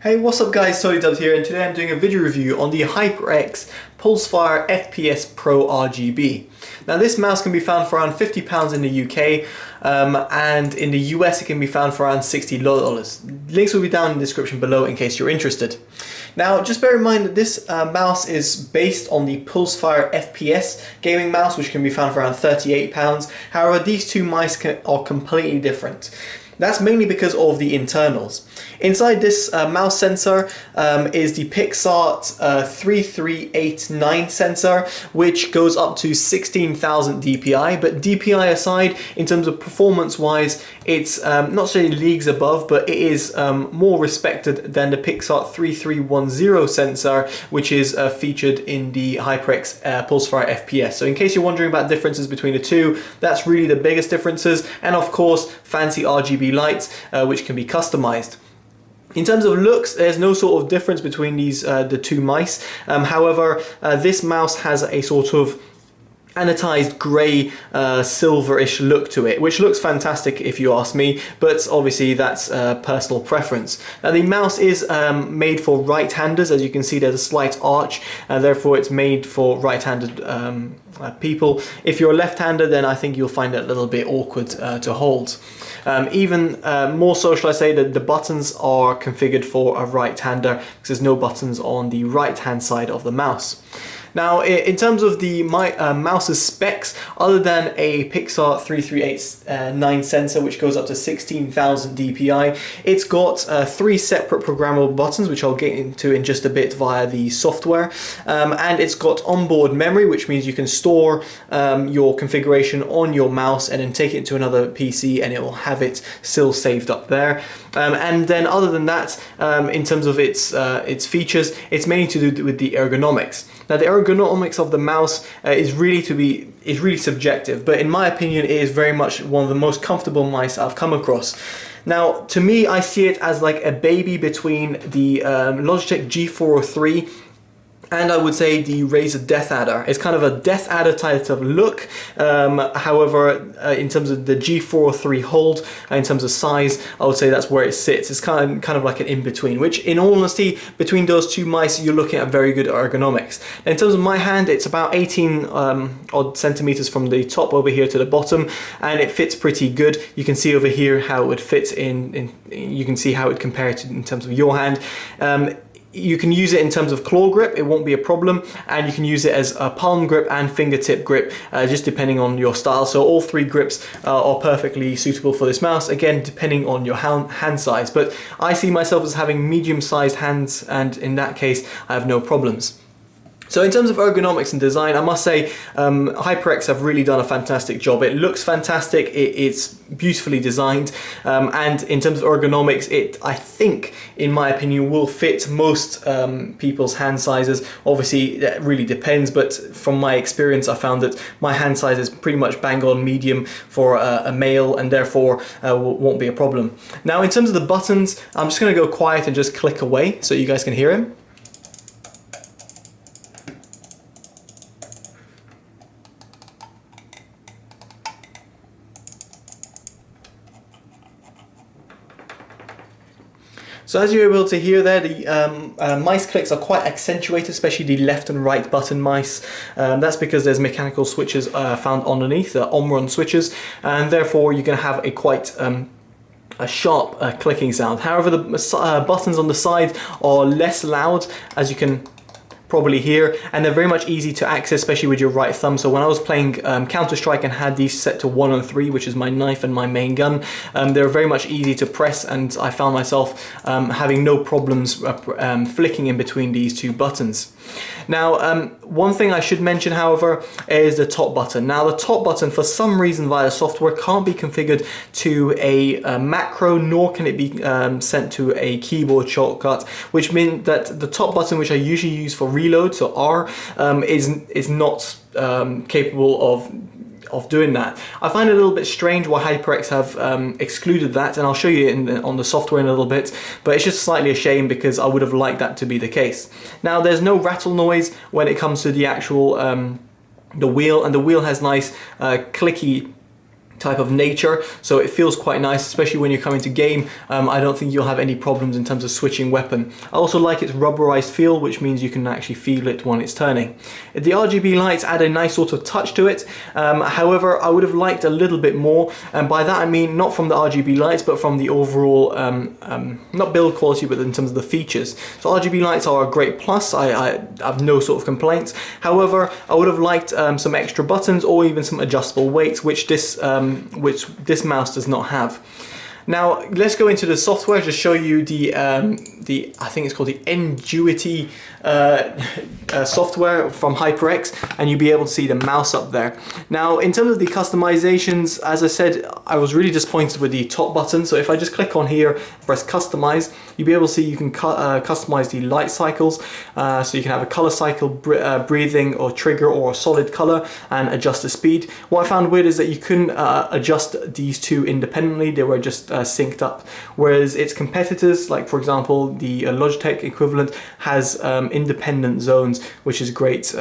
Hey, what's up guys, TotallyDubbed here, and today I'm doing a video review on the HyperX Pulsefire FPS Pro RGB. Now this mouse can be found for around £50 in the UK, and in the US it can be found for around $60. Links will be down in the description below in case you're interested. Now just bear in mind that this mouse is based on the Pulsefire FPS gaming mouse, which can be found for around £38. However, these two mice are completely different. That's mainly because of the internals. Inside this mouse sensor is the PixArt 3389 sensor, which goes up to 16,000 DPI. But DPI aside, in terms of performance-wise, it's not necessarily leagues above, but it is more respected than the PixArt 3310 sensor, which is featured in the HyperX Pulsefire FPS. So in case you're wondering about differences between the two, that's really the biggest differences. And of course, fancy RGB lights, which can be customized. In terms of looks, there's no sort of difference between these the two mice. However, this mouse has a sort of anodized grey silverish look to it, which looks fantastic if you ask me, but obviously that's personal preference. Now the mouse is made for right-handers. As you can see, there's a slight arch, therefore it's made for right-handed people. If you're a left-hander, then I think you'll find it a little bit awkward to hold. Even more so, shall I say, that the buttons are configured for a right-hander because there's no buttons on the right-hand side of the mouse. Now, in terms of the mouse's specs, other than a PixArt 3389 sensor, which goes up to 16,000 DPI, it's got 3 separate programmable buttons, which I'll get into in just a bit via the software. And it's got onboard memory, which means you can store your configuration on your mouse and then take it to another PC and it will have it still saved up there. And then other than that, in terms of its features, it's mainly to do with the ergonomics. Now the ergonomics of the mouse is really subjective, but in my opinion it is very much one of the most comfortable mice I've come across. Now to me, I see it as like a baby between the Logitech G403 and I would say the Razer Death Adder. It's kind of a Death Adder type of look. However, in terms of the G403 hold, in terms of size, I would say that's where it sits. It's kind of like an in-between, which in all honesty, between those two mice, you're looking at very good ergonomics. And in terms of my hand, it's about 18 odd centimeters from the top over here to the bottom, and it fits pretty good. You can see over here how it would fit you can see how it compares in terms of your hand. You can use it in terms of claw grip, it won't be a problem, and you can use it as a palm grip and fingertip grip, just depending on your style. So all 3 grips are perfectly suitable for this mouse, again depending on your hand size. But I see myself as having medium-sized hands, and in that case I have no problems. So in terms of ergonomics and design, I must say HyperX have really done a fantastic job. It looks fantastic, it's beautifully designed, and in terms of ergonomics, it, I think, in my opinion, will fit most people's hand sizes. Obviously, that really depends, but from my experience, I found that my hand size is pretty much bang on medium for a male, and therefore won't be a problem. Now, in terms of the buttons, I'm just going to go quiet and just click away so you guys can hear him. So as you're able to hear there, the mice clicks are quite accentuated, especially the left and right button mice. That's because there's mechanical switches found underneath, the Omron switches, and therefore you're going to have a quite a sharp clicking sound. However, the buttons on the side are less loud, as you can probably hear, and they're very much easy to access, especially with your right thumb. So when I was playing Counter-Strike and had these set to 1 on 3, which is my knife and my main gun, they're very much easy to press, and I found myself having no problems flicking in between these 2 buttons. Now, one thing I should mention, however, is the top button. Now, the top button, for some reason via the software, can't be configured to a macro, nor can it be sent to a keyboard shortcut, which means that the top button, which I usually use for reload, so R, is not capable of doing that. I find it a little bit strange why HyperX have excluded that, and I'll show you on the software in a little bit, but it's just slightly a shame because I would have liked that to be the case. Now, there's no rattle noise when it comes to the actual the wheel, and the wheel has nice clicky type of nature, so it feels quite nice, especially when you're coming to game. I don't think you'll have any problems in terms of switching weapon. I also like its rubberized feel, which means you can actually feel it when it's turning. The RGB lights add a nice sort of touch to it. However, I would have liked a little bit more, and by that I mean not from the RGB lights, but from the overall not build quality, but in terms of the features. So RGB lights are a great plus. I have no sort of complaints. However, I would have liked some extra buttons or even some adjustable weights, which this mouse does not have. Now let's go into the software to show you the I think it's called the Ingenuity software from HyperX, and you'll be able to see the mouse up there. Now in terms of the customizations, as I said, I was really disappointed with the top button. So if I just click on here, press customize, you'll be able to see you can customize the light cycles. So you can have a color cycle, breathing or trigger, or a solid color, and adjust the speed. What I found weird is that you couldn't adjust these two independently. They were just synced up, whereas its competitors, like for example the Logitech equivalent, has independent zones, which is great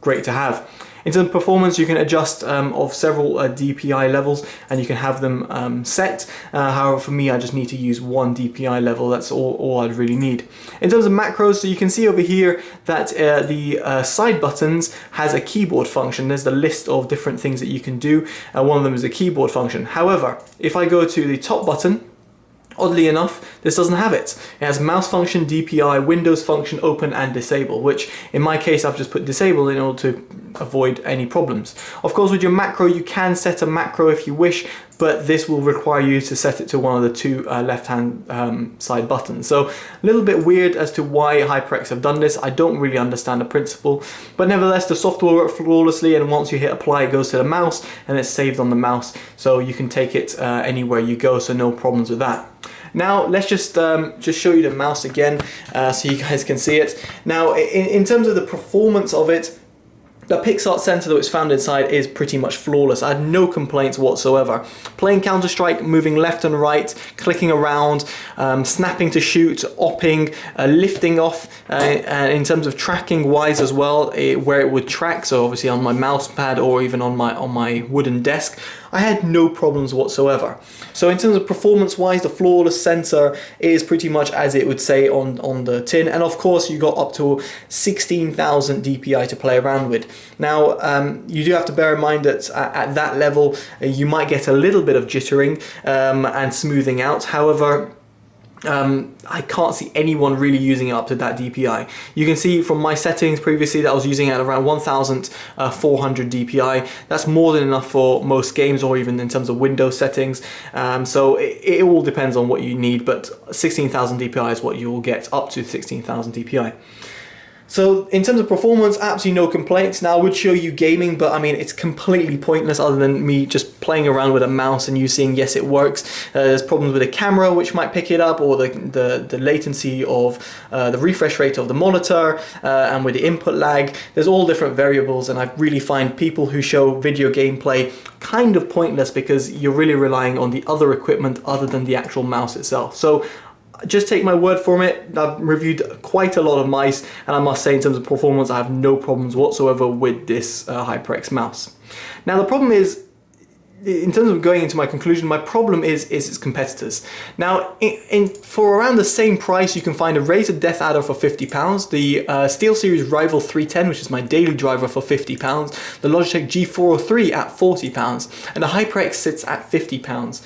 great to have. In terms of performance, you can adjust of several DPI levels, and you can have them set. However, for me, I just need to use one DPI level. That's all I'd really need. In terms of macros, so you can see over here that the side buttons has a keyboard function. There's the list of different things that you can do. One of them is a keyboard function. However, if I go to the top button, oddly enough, this doesn't have it. It has mouse function, DPI, Windows function, open and disable, which in my case I've just put disable in order to avoid any problems. Of course, with your macro, you can set a macro if you wish, but this will require you to set it to one of the two left-hand side buttons. So a little bit weird as to why HyperX have done this. I don't really understand the principle, but nevertheless the software works flawlessly, and once you hit apply, it goes to the mouse and it's saved on the mouse, so you can take it anywhere you go, so no problems with that. Now let's just show you the mouse again so you guys can see it. Now in terms of the performance of it, the PixArt sensor that was found inside is pretty much flawless. I had no complaints whatsoever. Playing Counter-Strike, moving left and right, clicking around, snapping to shoot, opping, lifting off, and in terms of tracking wise as well, where it would track, so obviously on my mouse pad or even on my wooden desk, I had no problems whatsoever. So in terms of performance wise, the flawless sensor is pretty much as it would say on the tin, and of course you got up to 16,000 DPI to play around with. Now you do have to bear in mind that at that level you might get a little bit of jittering and smoothing out. However, I can't see anyone really using it up to that DPI. You can see from my settings previously that I was using it at around 1,400 DPI. That's more than enough for most games, or even in terms of Windows settings. So it all depends on what you need, but 16,000 DPI is what you will get, up to 16,000 DPI. So in terms of performance, absolutely no complaints. Now I would show you gaming, but I mean it's completely pointless other than me just playing around with a mouse and you seeing yes it works. There's problems with the camera which might pick it up, or the latency of the refresh rate of the monitor, and with the input lag. There's all different variables, and I really find people who show video gameplay kind of pointless because you're really relying on the other equipment other than the actual mouse itself. So just take my word for it. I've reviewed quite a lot of mice, and I must say in terms of performance I have no problems whatsoever with this HyperX mouse. Now the problem is, in terms of going into my conclusion, my problem is its competitors. Now for around the same price you can find a Razer Death Adder for £50, the SteelSeries Rival 310, which is my daily driver, for £50, the Logitech G403 at £40, and the HyperX sits at £50.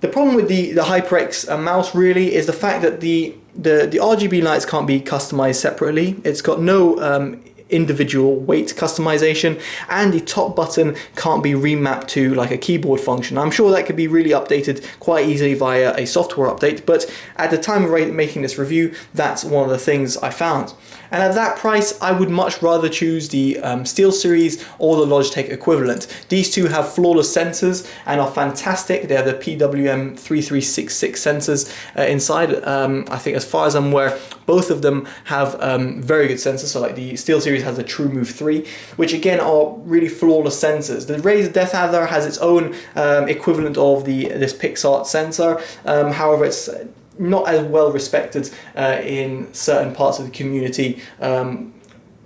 The problem with the HyperX mouse really is the fact that the RGB lights can't be customized separately. It's got no individual weight customization, and the top button can't be remapped to like a keyboard function. I'm sure that could be really updated quite easily via a software update, but at the time of making this review, that's one of the things I found. And at that price, I would much rather choose the SteelSeries or the Logitech equivalent. These two have flawless sensors and are fantastic. They're the PWM3366 sensors inside. I think as far as I'm aware, both of them have very good sensors. So like the SteelSeries has the TrueMove 3, which again are really flawless sensors. The Razer Death Adder has its own equivalent of this PixArt sensor. However, it's not as well respected in certain parts of the community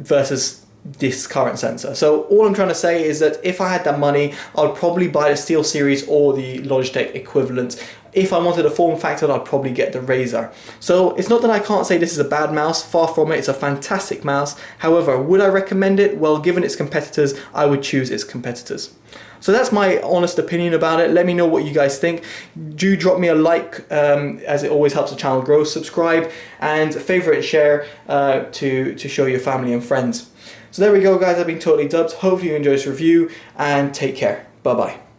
versus this current sensor. So all I'm trying to say is that if I had that money, I'd probably buy the SteelSeries or the Logitech equivalent. If I wanted a form factor, I'd probably get the Razer. So it's not that I can't say this is a bad mouse, far from it, it's a fantastic mouse. However, would I recommend it? Well, given its competitors, I would choose its competitors. So that's my honest opinion about it. Let me know what you guys think. Do drop me a like, as it always helps the channel grow. Subscribe and favorite and share to show your family and friends. So there we go, guys. I've been Totally Dubbed. Hopefully you enjoyed this review and take care. Bye bye.